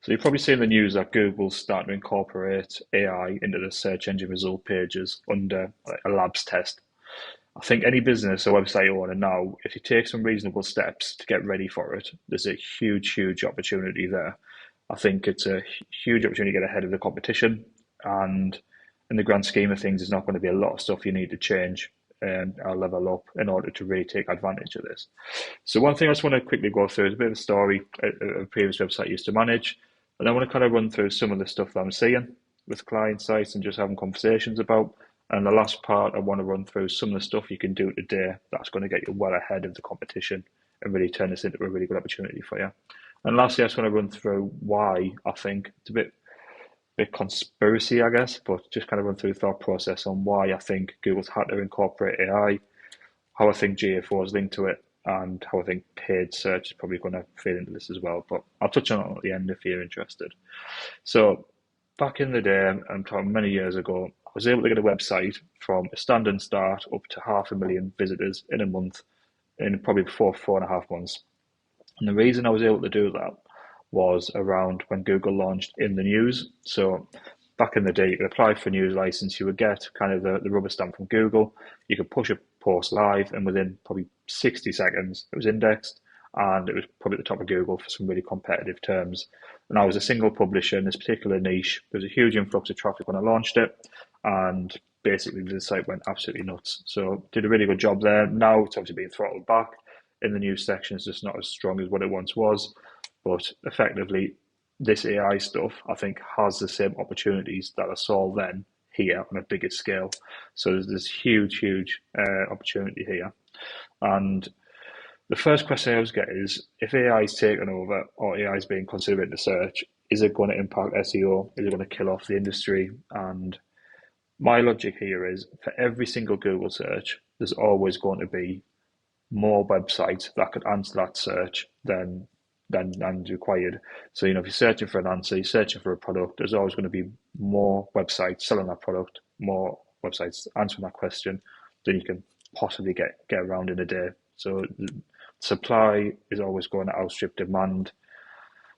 So you've probably seen in the news that Google's starting to incorporate AI into the search engine result pages under like, a labs test. I think any business or website owner now, if you take some reasonable steps to get ready for it, there's a huge, huge opportunity there. I think it's a huge opportunity to get ahead of the competition. And in the grand scheme of things, there's not going to be a lot of stuff you need to change or level up in order to really take advantage of this. So one thing I just want to quickly go through is a bit of a story a previous website I used to manage. And I want to kind of run through some of the stuff that I'm seeing with client sites and just having conversations about. And the last part, I want to run through some of the stuff you can do today that's going to get you well ahead of the competition and really turn this into a really good opportunity for you. And lastly, I just want to run through why I think it's a bit conspiracy, I guess, but just kind of run through the thought process on why I think Google's had to incorporate AI, how I think GA4 is linked to it, and how I think paid search is probably going to fit into this as well. But I'll touch on it at the end if you're interested. So back in the day, I'm talking many years ago, I was able to get a website from a standing start up to 500,000 visitors in a month in probably 4.5 months. And the reason I was able to do that was around when Google launched in the news. So back in the day, you could apply for a news license, you would get kind of the rubber stamp from Google, you could push a post live, and within probably 60 seconds, it was indexed and it was probably at the top of Google for some really competitive terms. And I was a single publisher in this particular niche. There was a huge influx of traffic when I launched it, and basically the site went absolutely nuts. So did a really good job there. Now it's obviously being throttled back. In the news section, it's just not as strong as what it once was. But effectively, this AI stuff, I think, has the same opportunities that I saw then here on a bigger scale. So there's this huge, huge opportunity here. And the first question I always get is, if AI is taken over or AI is being considered into search, is it going to impact SEO? Is it going to kill off the industry? And my logic here is, for every single Google search, there's always going to be more websites that could answer that search than required. So, if you're searching for an answer, you're searching for a product, there's always going to be more websites selling that product, more websites answering that question than you can possibly get around in a day. So supply is always going to outstrip demand.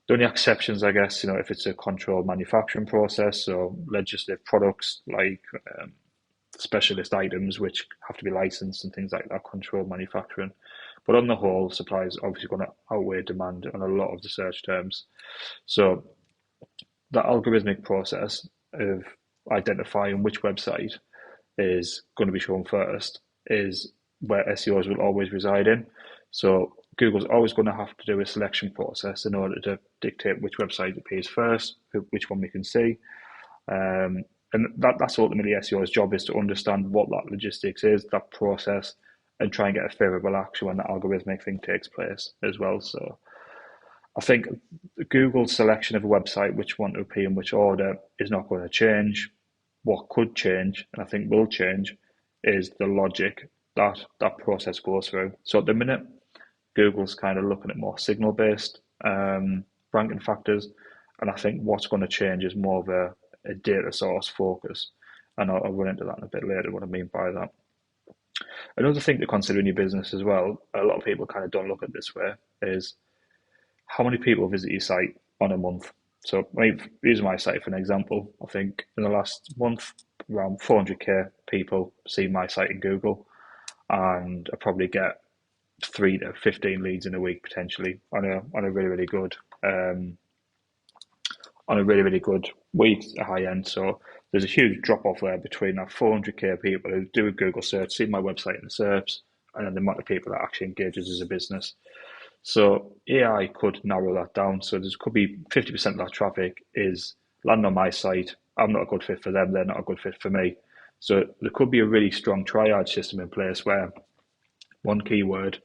The only exceptions, I guess, if it's a controlled manufacturing process, so legislative products like specialist items which have to be licensed and things like that, controlled manufacturing. But on the whole, supply is obviously going to outweigh demand on a lot of the search terms. So that algorithmic process of identifying which website is going to be shown first is where SEOs will always reside in. So Google's always going to have to do a selection process in order to dictate which website appears first, which one we can see. And that's ultimately SEO's job, is to understand what that logistics is, that process, and try and get a favourable action when that algorithmic thing takes place as well. So I think Google's selection of a website, which one to appear in which order, is not going to change. What could change, and I think will change, is the logic that that process goes through. So at the minute, Google's kind of looking at more signal-based ranking factors, and I think what's going to change is more of a data source focus. And I'll run into that in a bit later, what I mean by that. Another thing to consider in your business as well, a lot of people kind of don't look at this way, is how many people visit your site on a month. So using my site for an example, I think in the last month, around 400k people see my site in Google, and I probably get 3 to 15 leads in a week potentially on a really, really good week at high end. So there's a huge drop off there between that 400k people who do a Google search, see my website in the SERPs, and then the amount of people that actually engages as a business. So AI could narrow that down. So there could be 50% of that traffic is landing on my site. I'm not a good fit for them. They're not a good fit for me. So there could be a really strong triage system in place where one keyword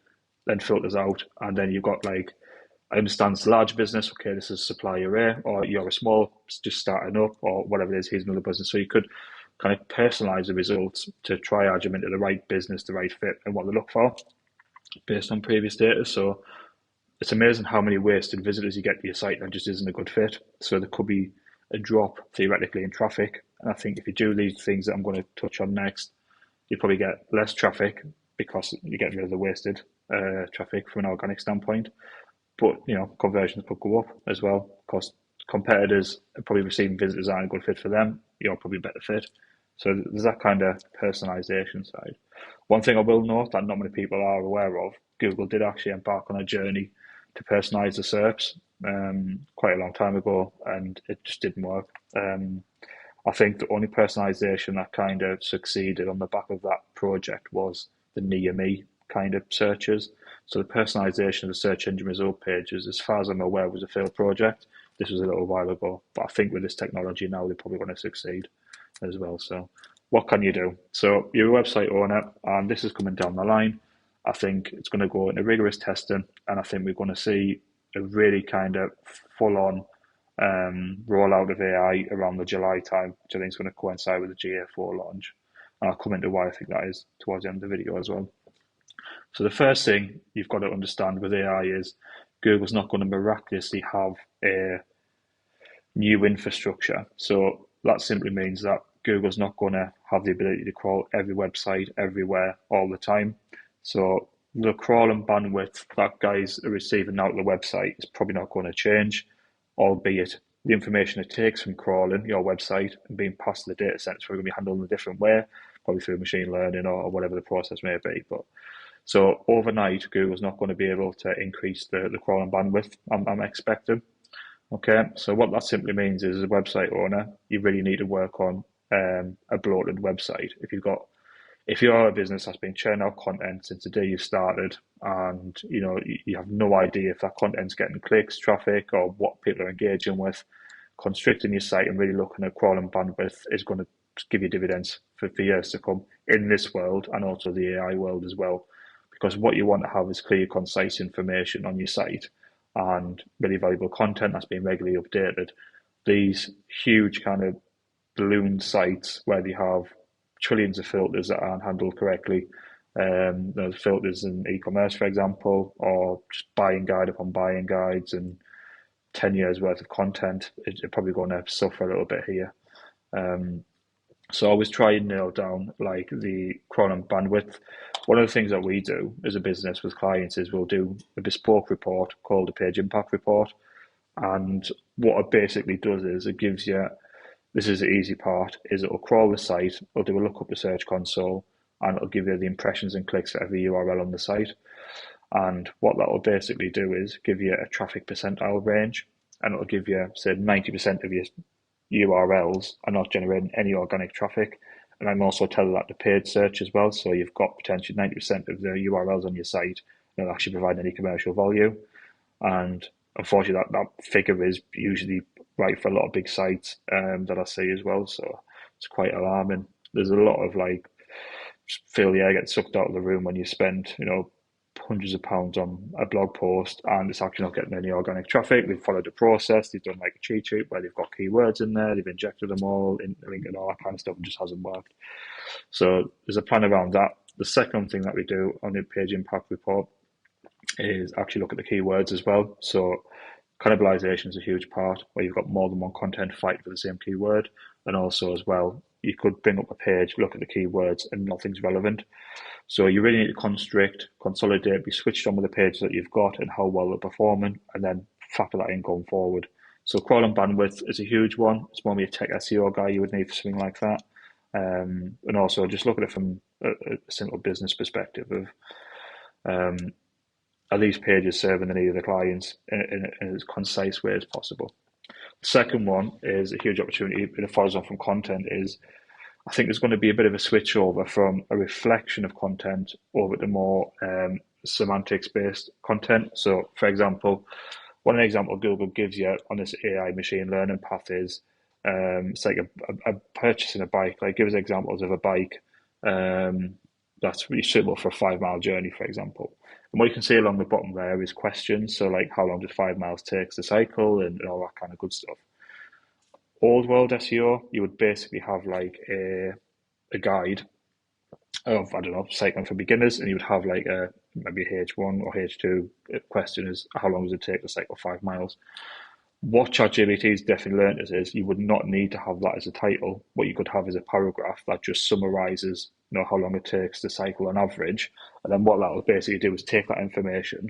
then filters out, and then you've got, like, I understand it's a large business, okay, this is supplier A, or you're a small, just starting up, or whatever it is, here's another business. So you could kind of personalize the results to triage them into the right business, the right fit, and what they look for based on previous data. So it's amazing how many wasted visitors you get to your site that just isn't a good fit. So there could be a drop theoretically in traffic. And I think if you do these things that I'm going to touch on next, you probably get less traffic because you get rid of the wasted traffic from an organic standpoint. But conversions could go up as well because competitors are probably receiving visitors aren't a good fit for them, you're probably a better fit. So there's that kind of personalization side. One thing I will note that not many people are aware of, Google did actually embark on a journey to personalize the SERPs quite a long time ago, and it just didn't work. I think the only personalization that kind of succeeded on the back of that project was the near me kind of searches. So the personalization of the search engine result pages, as far as I'm aware, was a failed project. This was a little while ago, but I think with this technology now, they're probably going to succeed as well. So what can you do? So you're a website owner, and this is coming down the line. I think it's going to go into rigorous testing, and I think we're going to see a really kind of full-on rollout of AI around the July time, which I think is going to coincide with the GA4 launch. And I'll come into why I think that is towards the end of the video as well. So the first thing you've got to understand with AI is Google's not going to miraculously have a new infrastructure. So that simply means that Google's not going to have the ability to crawl every website everywhere all the time. So the crawl and bandwidth that guys are receiving out of the website is probably not going to change, albeit the information it takes from crawling your website and being passed to the data center is probably going to be handled in a different way, probably through machine learning or whatever the process may be. But so overnight, Google's not going to be able to increase the crawl and bandwidth I'm expecting. Okay, so what that simply means is, as a website owner, you really need to work on a bloated website. If you are a business that's been churning out content since the day you started, and you have no idea if that content's getting clicks, traffic, or what people are engaging with, constricting your site and really looking at crawling bandwidth is going to give you dividends for years to come in this world and also the AI world as well. Because what you want to have is clear, concise information on your site and really valuable content that's being regularly updated. These huge kind of balloon sites where they have trillions of filters that aren't handled correctly, those filters in e-commerce, for example, or just buying guide upon buying guides and 10 years worth of content, it's probably going to suffer a little bit here. So I always try and nail down like the crawl and bandwidth. One of the things that we do as a business with clients is we'll do a bespoke report called a page impact report. And what it basically does is it gives you, this is the easy part, is it'll crawl the site, it'll do a look up the search console, and it'll give you the impressions and clicks for every URL on the site. And what that will basically do is give you a traffic percentile range, and it'll give you, say, 90% of your URLs are not generating any organic traffic. And I'm also telling that to paid search as well. So you've got potentially 90% of the URLs on your site that actually provide any commercial value. And unfortunately, that figure is usually right for a lot of big sites that I see as well. So it's quite alarming. There's a lot of like feel the air gets sucked out of the room when you spend, hundreds of pounds on a blog post and it's actually not getting any organic traffic. They've followed the process. They've done like a cheat sheet where they've got keywords in there. They've injected them all, interlinked and all that kind of stuff. It just hasn't worked. So there's a plan around that. The second thing that we do on the page impact report is actually look at the keywords as well. So cannibalization is a huge part where you've got more than one content fighting for the same keyword. And also as well, you could bring up a page, look at the keywords and nothing's relevant. So you really need to constrict, consolidate, be switched on with the pages that you've got and how well they're performing, and then factor that in going forward. So crawl and bandwidth is a huge one. It's more of a tech SEO guy you would need for something like that. And also just look at it from a simple business perspective of are these pages serving the need of the clients in as concise way as possible. The second one is a huge opportunity, and it follows on from content, is I think there's going to be a bit of a switch over from a reflection of content over to more semantics-based content. So, for example, one example Google gives you on this AI machine learning path is it's like a purchasing a bike. Like, gives examples of a bike that's really suitable for a 5 mile journey, for example. And what you can see along the bottom there is questions. So, like, how long does 5 miles take to cycle and all that kind of good stuff. Old world SEO, you would basically have like a guide of, I don't know, cycling for beginners, and you would have like maybe H1 or H2 question is how long does it take to cycle 5 miles? What ChatGPT's definitely learned is you would not need to have that as a title. What you could have is a paragraph that just summarizes, how long it takes to cycle on average, and then what that will basically do is take that information,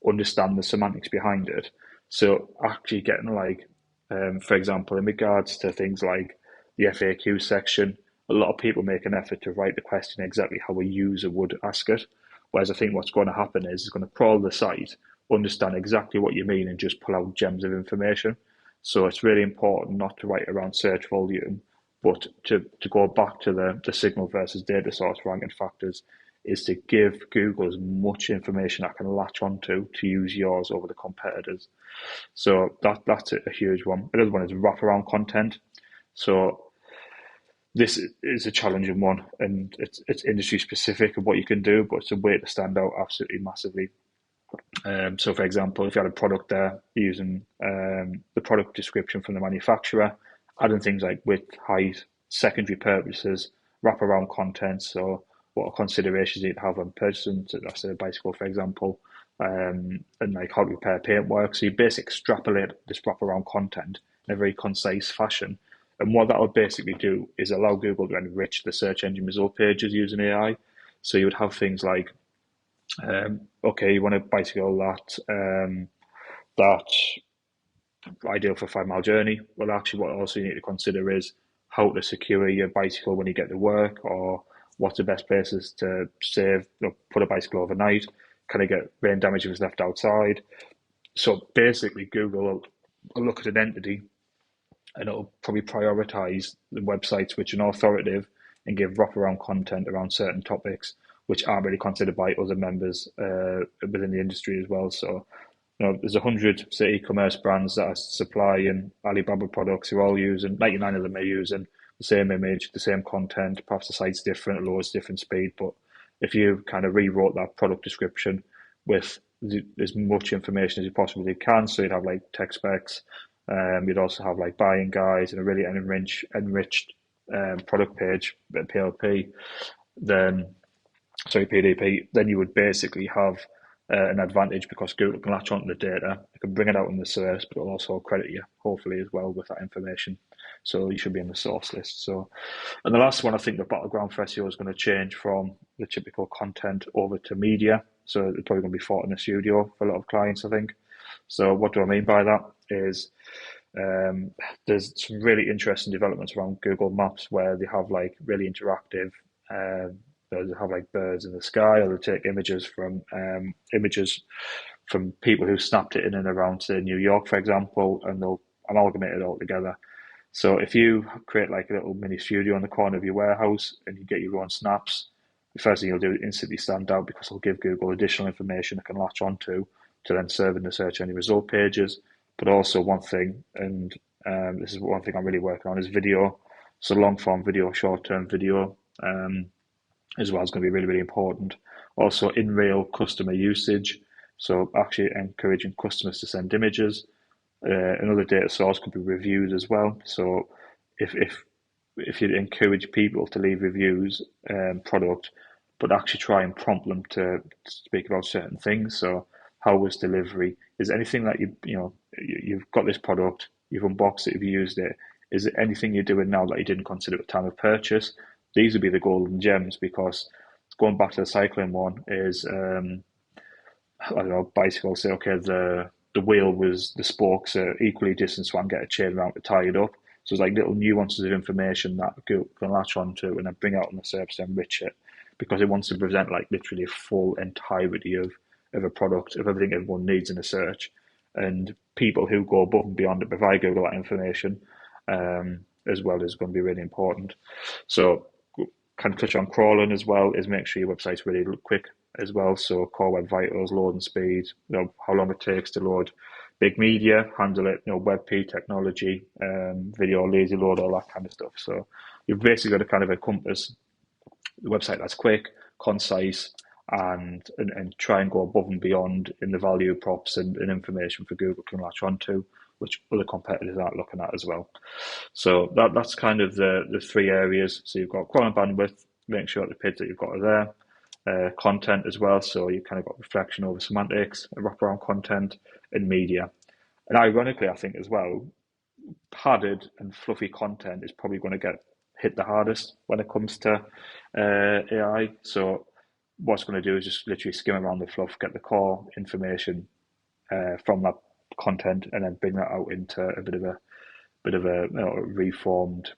understand the semantics behind it. So actually getting like For example, in regards to things like the FAQ section, a lot of people make an effort to write the question exactly how a user would ask it. Whereas I think what's going to happen is it's going to crawl the site, understand exactly what you mean, and just pull out gems of information. So it's really important not to write around search volume, but to go back to the signal versus data source ranking factors is to give Google as much information I can latch onto to use yours over the competitors. So that's a huge one. Another one is wraparound content. So this is a challenging one, and it's industry specific of what you can do, but it's a way to stand out absolutely massively. So, for example, if you had a product there using the product description from the manufacturer, adding things like width, height, secondary purposes, wraparound content. So, what are considerations you'd have when purchasing, so that's a bicycle, for example, and like how to repair paintwork. So, you basically extrapolate this wraparound content in a very concise fashion. And what that would basically do is allow Google to enrich the search engine result pages using AI. So, you would have things like okay, you want a bicycle that's ideal for a 5 mile journey. Well, actually, what also you need to consider is how to secure your bicycle when you get to work, or what's the best places to save, put a bicycle overnight. Can I get rain damage if it's left outside? So basically, Google will look at an entity and it'll probably prioritize the websites which are authoritative and give wraparound content around certain topics which aren't really considered by other members within the industry as well. So, there's 100 say e-commerce brands that are supplying Alibaba products who are all using 99 of them are using the same image, the same content. Perhaps the site's different, loads different speed, but if you kind of rewrote that product description with as much information as you possibly can, so you'd have like tech specs, you'd also have like buying guides and a really enriched product page, PLP, then PDP, then you would basically have an advantage because Google can latch onto the data, it can bring it out in the search, but it'll also credit you, hopefully, as well with that information. So you should be in the source list. So, and the last one, I think the battleground for SEO is going to change from the typical content over to media. So it's probably going to be fought in the studio for a lot of clients, I think. So what do I mean by that is there's some really interesting developments around Google Maps where they have like really interactive they have like birds in the sky, or they take images from people who snapped it in and around, say, New York, for example, and they'll amalgamate it all together. So if you create like a little mini studio in the corner of your warehouse and you get your own snaps, the first thing you'll do is instantly stand out because it'll give Google additional information it can latch onto to then serve in the search engine result pages. But also one thing, and this is one thing I'm really working on, is video. So long form video, short term video. As well is going to be really, really important. Also, in real customer usage, so actually encouraging customers to send images. Another data source could be reviews as well. So if you encourage people to leave reviews, product, but actually try and prompt them to speak about certain things. So how was delivery? Is anything that you've got this product, you've unboxed it, you've used it. Is there anything you're doing now that you didn't consider at the time of purchase? These would be the golden gems, because going back to the cycling one is, I don't know, bicycle, say, okay, the wheel was, the spokes are equally distant, so I can get a chain around to tie it up. So it's like little nuances of information that Google can latch onto and then bring out on the surface and enrich it, because it wants to present like literally a full entirety of a product, of everything everyone needs in a search. And people who go above and beyond to provide Google that information as well is going to be really important. So kind of touch on crawling as well, is make sure your website's really quick as well. So core web vitals, loading speed, how long it takes to load big media, handle it, WebP technology, video, lazy load, all that kind of stuff. So you've basically got to kind of encompass the website that's quick, concise, and try and go above and beyond in the value props and information for Google to latch onto, which other competitors aren't looking at as well. So that's kind of the three areas. So you've got quality and bandwidth, make sure that the page that you've got are there, content as well. So you've kind of got reflection over semantics, wraparound content, and media. And ironically, I think as well, padded and fluffy content is probably going to get hit the hardest when it comes to AI. So what's going to do is just literally skim around the fluff, get the core information from that content and then bring that out into a bit of a reformed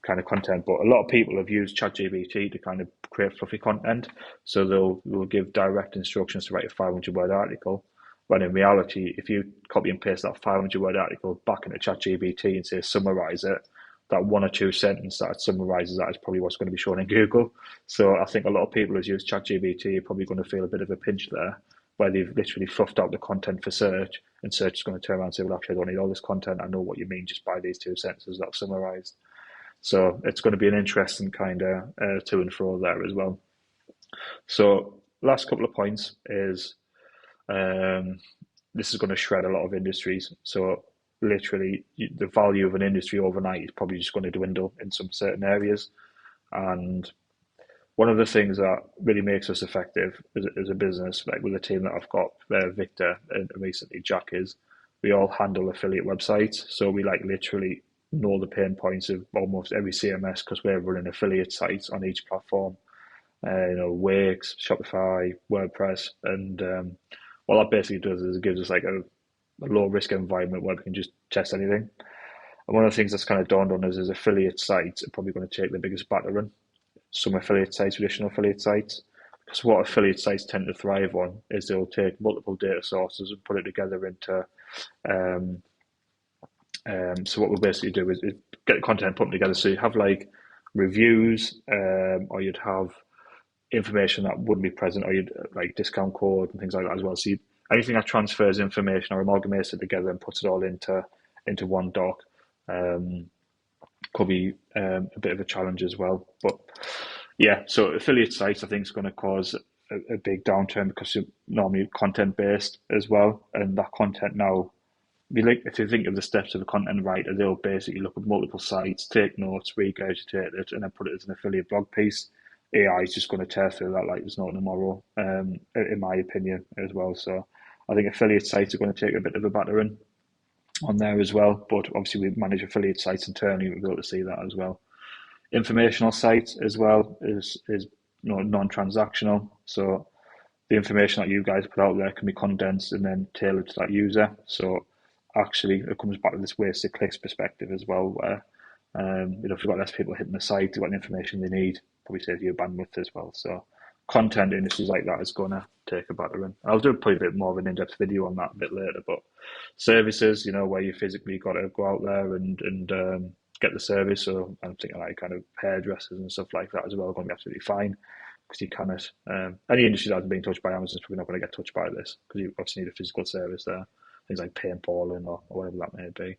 kind of content. But a lot of people have used ChatGPT to kind of create fluffy content. So they'll give direct instructions to write a 500-word article. When in reality, if you copy and paste that 500-word article back into ChatGPT and say summarize it, that one or two sentence that summarizes that is probably what's going to be shown in Google. So I think a lot of people who's used ChatGPT are probably going to feel a bit of a pinch there, where they've literally fluffed out the content for search, and search is going to turn around and say, well, actually, I don't need all this content. I know what you mean just by these two sentences that I've summarized. So it's going to be an interesting kind of to and fro there as well. So last couple of points is this is going to shred a lot of industries. So literally the value of an industry overnight is probably just going to dwindle in some certain areas. And one of the things that really makes us effective as a business, like with the team that I've got, Victor and recently Jack, is we all handle affiliate websites. So we like literally know the pain points of almost every CMS because we're running affiliate sites on each platform. Wix, Shopify, WordPress, and what that basically does is it gives us like a low risk environment where we can just test anything. And one of the things that's kind of dawned on us is affiliate sites are probably going to take the biggest battering. Some affiliate sites, traditional affiliate sites, because what affiliate sites tend to thrive on is they'll take multiple data sources and put it together into. So what we'll basically do is get the content put together. So you have like reviews, or you'd have information that wouldn't be present, or you'd like discount code and things like that as well. So anything that transfers information or amalgamates it together and puts it all into one doc could be a bit of a challenge as well. But yeah, so affiliate sites I think is going to cause a big downturn because you're normally content based as well, and that content now. If you think of the steps of a content writer, they'll basically look at multiple sites, take notes, regurgitate it, and then put it as an affiliate blog piece. AI is just going to tear through that like there's no tomorrow, in my opinion, as well. So I think affiliate sites are going to take a bit of a battering on there as well. But obviously, we manage affiliate sites internally, we'll be able to see that as well. Informational sites as well is non-transactional. So the information that you guys put out there can be condensed and then tailored to that user. So actually, it comes back to this wasted clicks perspective as well, where if you've got less people hitting the site, they've got the information they need, probably saves you bandwidth as well. So content industries like that is going to take a battering. I'll do probably a bit more of an in-depth video on that a bit later, but services, where you physically got to go out there and get the service. So I'm thinking like kind of hairdressers and stuff like that as well are going to be absolutely fine because you cannot, any industry that hasn't been touched by Amazon is probably not going to get touched by this because you obviously need a physical service there. Things like paintballing or whatever that may be.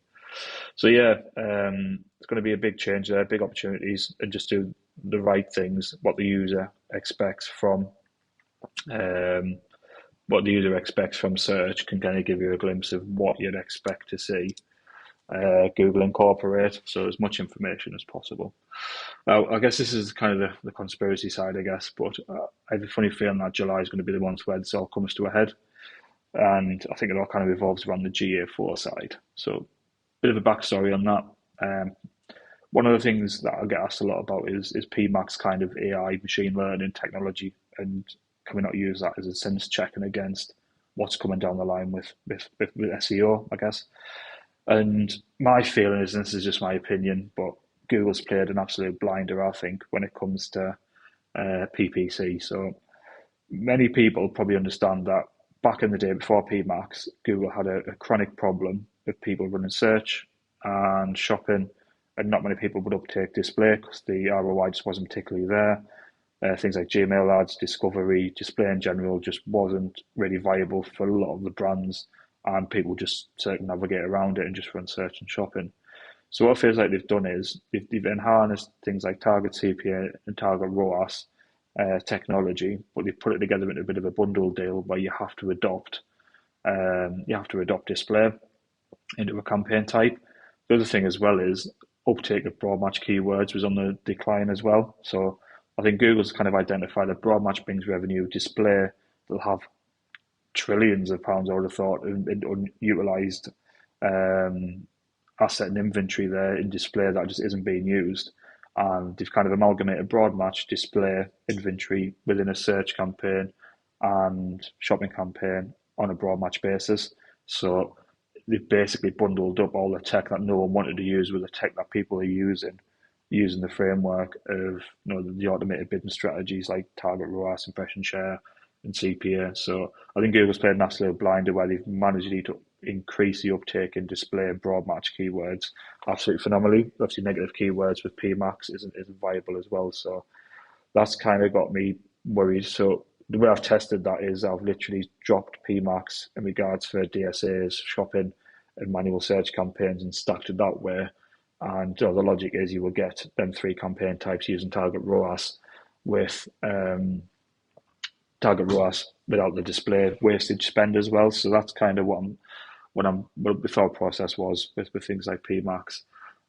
So yeah, it's going to be a big change there, big opportunities, and just do the right things, what the user expects from search can kind of give you a glimpse of what you'd expect to see Google incorporate. So as much information as possible. Now, I guess this is kind of the conspiracy side, I guess, but I have a funny feeling that July is going to be the month where this all comes to a head. And I think it all kind of revolves around the GA4 side. So bit of a backstory on that. One of the things that I get asked a lot about is PMAX kind of AI machine learning technology, and can we not use that as a sense checking against what's coming down the line with SEO, I guess. And my feeling is, and this is just my opinion, but Google's played an absolute blinder, I think, when it comes to PPC. So many people probably understand that back in the day before PMAX, Google had a chronic problem with people running search and shopping, and not many people would uptake display because the ROI just wasn't particularly there. Things like Gmail ads, discovery, display in general just wasn't really viable for a lot of the brands, and people just circumnavigate around it and just run search and shopping. So what it feels like they've done is they've enhanced things like target CPA and target ROAS technology, but they've put it together in a bit of a bundle deal where you have to adopt display into a campaign type. The other thing as well is uptake of broad match keywords was on the decline as well. So I think Google's kind of identified that broad match brings revenue. Display, they'll have trillions of pounds, I would have thought, in unutilized asset and inventory there in display that just isn't being used. And they've kind of amalgamated broad match display inventory within a search campaign and shopping campaign on a broad match basis. So they basically bundled up all the tech that no one wanted to use with the tech that people are using the framework of the automated bidding strategies like target ROAS, impression share, and CPA. So I think Google's played an absolute blinder where they've managed to increase the uptake in display and broad match keywords absolutely phenomenally. Obviously, negative keywords with PMAX isn't viable as well. So that's kind of got me worried. So the way I've tested that is I've literally dropped PMAX in regards for DSAs, shopping, and manual search campaigns and stacked it that way. And the logic is you will get them three campaign types using target ROAS with target ROAS without the display wastage spend as well. So that's kind of what the thought process was with things like PMAX.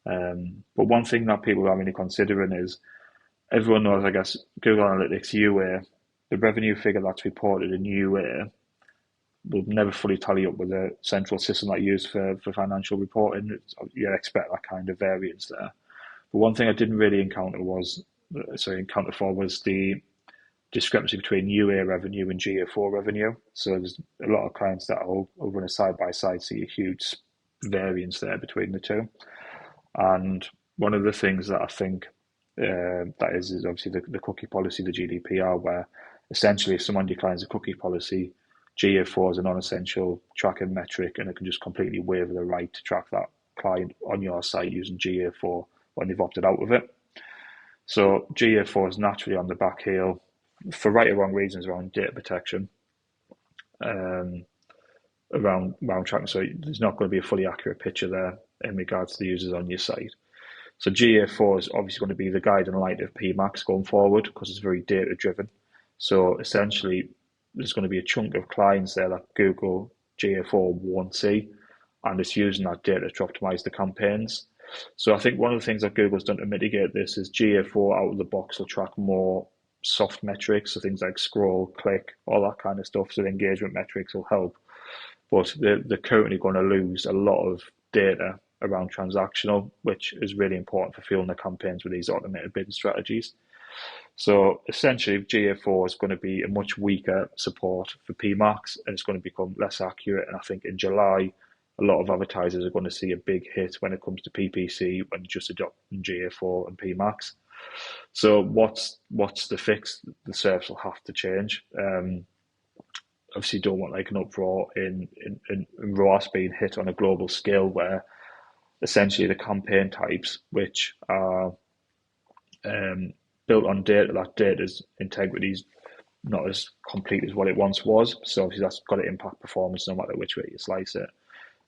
But one thing that people are really considering is everyone knows, I guess, Google Analytics UA, the revenue figure that's reported in UA will never fully tally up with the central system that you use for financial reporting. You expect that kind of variance there. But one thing I didn't really encounter for was the discrepancy between UA revenue and GA4 revenue. So there's a lot of clients that will run a side by side, see a huge variance there between the two. And one of the things that I think that is obviously the cookie policy, the GDPR, where essentially if someone declines a cookie policy, GA4 is a non-essential tracking metric, and it can just completely waive the right to track that client on your site using GA4 when they've opted out of it. So GA4 is naturally on the back heel for right or wrong reasons around data protection, around tracking. So there's not going to be a fully accurate picture there in regards to the users on your site. So GA4 is obviously going to be the guiding light of PMAX going forward because it's very data driven. So essentially, there's going to be a chunk of clients there that Google GA4 won't see, and it's using that data to optimize the campaigns. So I think one of the things that Google's done to mitigate this is GA4 out of the box will track more soft metrics, so things like scroll, click, all that kind of stuff. So the engagement metrics will help, but they're currently going to lose a lot of data around transactional, which is really important for fueling the campaigns with these automated bidding strategies. So essentially, GA4 is going to be a much weaker support for PMAX, and it's going to become less accurate. And I think in July, a lot of advertisers are going to see a big hit when it comes to PPC when just adopting GA4 and PMAX. So what's the fix? The service will have to change. Obviously, don't want like an uproar in ROAS being hit on a global scale where essentially the campaign types, which are built on data, that data's integrity is not as complete as what it once was. So obviously that's got to impact performance no matter which way you slice it.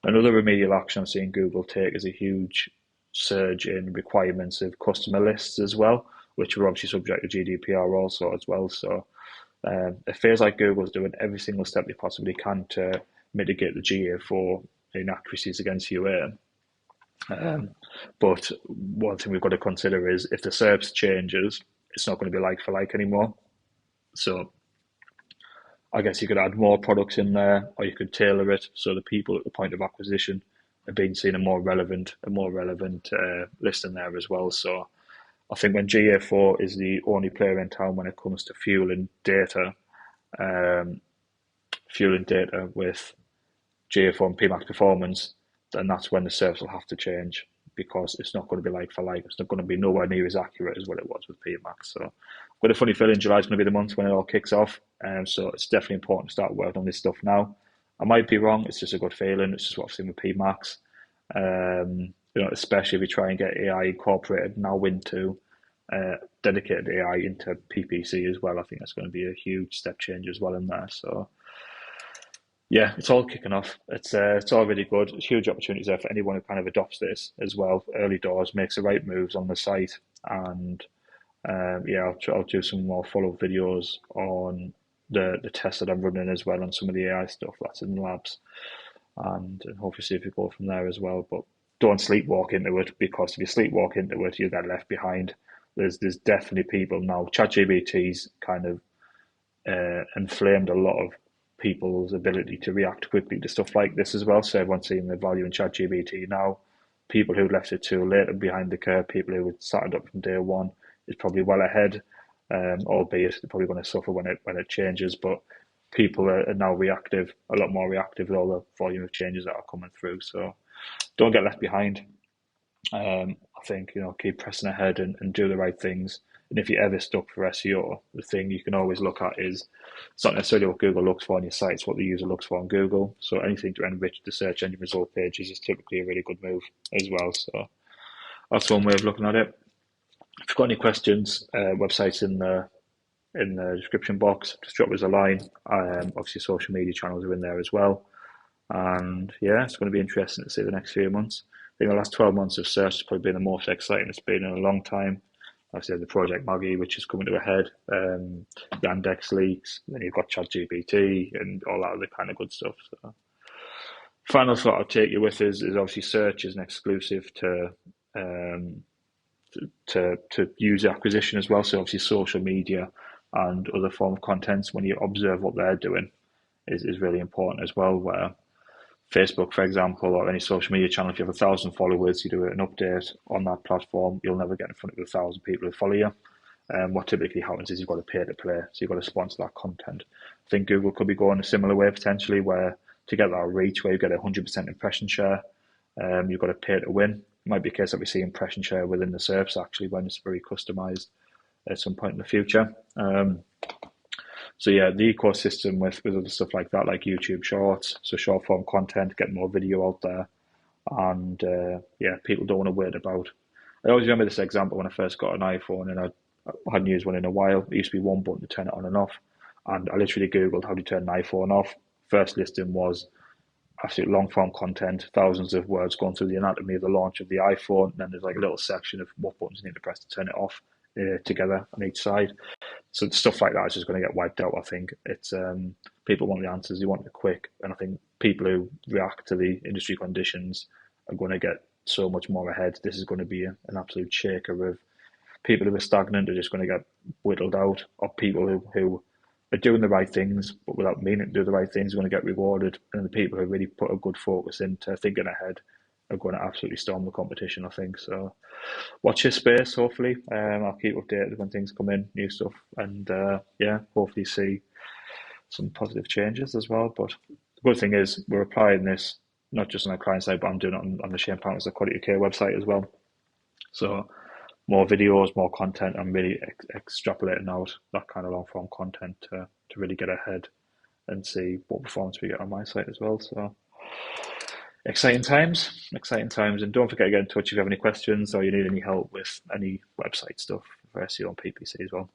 Another remedial action I'm seeing Google take is a huge surge in requirements of customer lists as well, which are obviously subject to GDPR also as well. So it feels like Google's doing every single step they possibly can to mitigate the GA4 inaccuracies against UA. But one thing we've got to consider is if the SERPs changes, it's not going to be like for like anymore. So I guess you could add more products in there, or you could tailor it so the people at the point of acquisition are being seen a more relevant list in there as well. So I think when GA4 is the only player in town when it comes to fueling data with GA4 and PMAX performance, then that's when the service will have to change because it's not going to be like for like. It's not going to be nowhere near as accurate as what it was with PMAX. So I've got a funny feeling July's going to be the month when it all kicks off. So it's definitely important to start working on this stuff now. I might be wrong. It's just a good feeling. It's just what I've seen with PMAX. Especially if you try and get AI incorporated now into dedicated AI into PPC as well. I think that's going to be a huge step change as well in there. So yeah, it's all kicking off. It's all really good. There's huge opportunities there for anyone who kind of adopts this as well. Early doors, makes the right moves on the site, and I'll do some more follow-up videos on the tests that I'm running as well on some of the AI stuff that's in the labs, and hopefully see if we go from there as well. But don't sleepwalk into it, because if you sleepwalk into it, you get left behind. There's definitely people now. ChatGPT's kind of inflamed a lot of people's ability to react quickly to stuff like this as well. So everyone's seeing the value in ChatGPT now. People who left it too late and behind the curve, people who had started up from day one, is probably well ahead. Albeit they're probably going to suffer when it changes. But people are now reactive, a lot more reactive with all the volume of changes that are coming through. So don't get left behind. I think, keep pressing ahead and do the right things. And if you're ever stuck for SEO, the thing you can always look at is it's not necessarily what Google looks for on your site, it's what the user looks for on Google. So anything to enrich the search engine result pages is typically a really good move as well. So that's one way of looking at it. If you've got any questions, websites in the description box, just drop us a line. Obviously, social media channels are in there as well. And yeah, it's going to be interesting to see the next few months. I think the last 12 months of search has probably been the most exciting it's been in a long time. Obviously, the Project Maggie, which is coming to a head, Yandex leaks, then you've got ChatGPT and all that other kind of good stuff. So, final thought I'll take you with is obviously search is an exclusive to user acquisition as well. So obviously, social media and other form of contents, when you observe what they're doing, is really important as well. Where Facebook, for example, or any social media channel, if you have 1,000 followers, you do an update on that platform, you'll never get in front of 1,000 people who follow you. What typically happens is you've got to pay to play, so you've got to sponsor that content. I think Google could be going a similar way potentially, where to get that reach, where you get 100% impression share, you've got to pay to win. It might be a case that we see impression share within the SERPs actually when it's very customized at some point in the future. So yeah, the ecosystem with other stuff like that, like YouTube Shorts, so short form content, get more video out there, and yeah, people don't want to wait about. I always remember this example when I first got an iPhone, and I hadn't used one in a while. It used to be one button to turn it on and off, and I literally Googled how to turn an iPhone off. First listing was absolute long form content, thousands of words going through the anatomy of the launch of the iPhone, and then there's like a little section of what buttons you need to press to turn it off together on each side. So stuff like that is just going to get wiped out. I think it's people want the answers, they want it quick, and I think people who react to the industry conditions are going to get so much more ahead. This is going to be an absolute shaker of people who are stagnant are just going to get whittled out, or people who are doing the right things but without meaning to do the right things are going to get rewarded, and the people who really put a good focus into thinking ahead are going to absolutely storm the competition, I think. So watch your space, hopefully. I'll keep updated when things come in, new stuff, and yeah, hopefully see some positive changes as well. But the good thing is we're applying this not just on our client side, but I'm doing it on the Shane Partners Aquatic UK website as well. So more videos, more content. I'm really extrapolating out that kind of long form content to really get ahead and see what performance we get on my site as well. So exciting times, and don't forget to get in touch if you have any questions or you need any help with any website stuff for SEO and PPC as well.